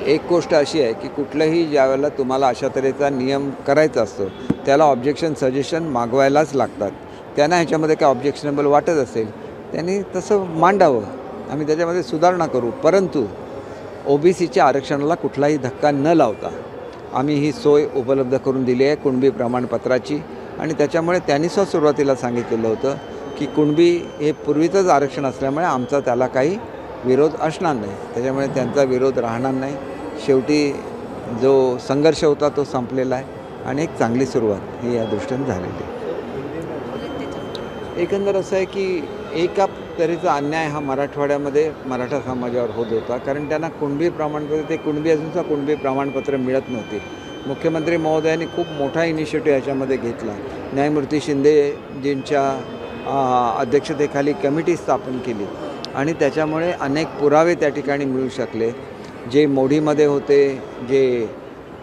एक गोष्ट अशी आहे की कुठलंही ज्यावेळेला तुम्हाला अशा तऱ्हेचा नियम करायचा असतो त्याला ऑब्जेक्शन सजेशन मागवायलाच लागतात. त्यांना ह्याच्यामध्ये काय ऑब्जेक्शनेबल वाटत असेल त्यांनी तसं मांडावं, आम्ही त्याच्यामध्ये सुधारणा करू. परंतु OBCच्या आरक्षणाला कुठलाही धक्का न लावता आम्ही ही सोय उपलब्ध करून दिली आहे कुणबी प्रमाणपत्राची. आणि त्याच्यामुळे त्यांनीसुद्धा सुरुवातीला सांगितलेलं होतं की कुणबी हे पूर्वीचंच आरक्षण असल्यामुळे आमचा त्याला काही विरोध असणार नाही, त्याच्यामुळे त्यांचा विरोध राहणार नाही. शेवटी जो संघर्ष होता तो संपलेला आहे आणि एक चांगली सुरुवात ही या दृष्टीने झालेली आहे. एकंदर असं आहे की एका तऱ्हेचा अन्याय हा मराठवाड्यामध्ये मराठा समाजावर होत होता, कारण त्यांना कुणबी प्रमाणपत्र, ते कुणबी अजूनचा कुणबी प्रमाणपत्र मिळत नव्हती. मुख्यमंत्री महोदयांनी खूप मोठा इनिशिएटिव्ह याच्यामध्ये घेतला. न्यायमूर्ती शिंदेजींच्या अध्यक्षतेखाली कमिटी स्थापन केली आणि त्याच्यामुळे अनेक पुरावे त्या ठिकाणी मिळू शकले. जे मोडीमध्ये होते, जे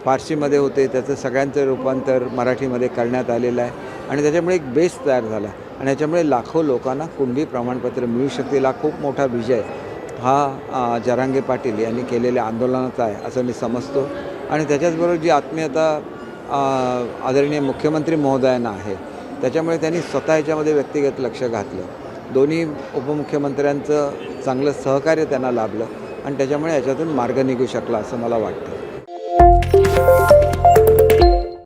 फारसीमध्ये होते, त्याचं सगळ्यांचं रूपांतर मराठीमध्ये करण्यात आलेलं आहे आणि त्याच्यामुळे एक बेस तयार झाला आणि त्याच्यामुळे लाखो लोकांना कुणबी प्रमाणपत्र मिळू शकतील. हा खूप मोठा विजय हा जरांगे पाटील यांनी केलेल्या आंदोलनाचा आहे असं मी समजतो. आणि त्याच्याचबरोबर जी आत्मीयता आदरणीय मुख्यमंत्री महोदयांना आहे त्याच्यामुळे त्यांनी स्वतः ह्याच्यामध्ये व्यक्तिगत लक्ष घातलं. दोन्ही उपमुख्यमंत्र्यांचं चांगलं सहकार्य त्यांना लाभलं आणि त्याच्यामुळे याच्यातून मार्ग निघू शकला असं मला वाटतं.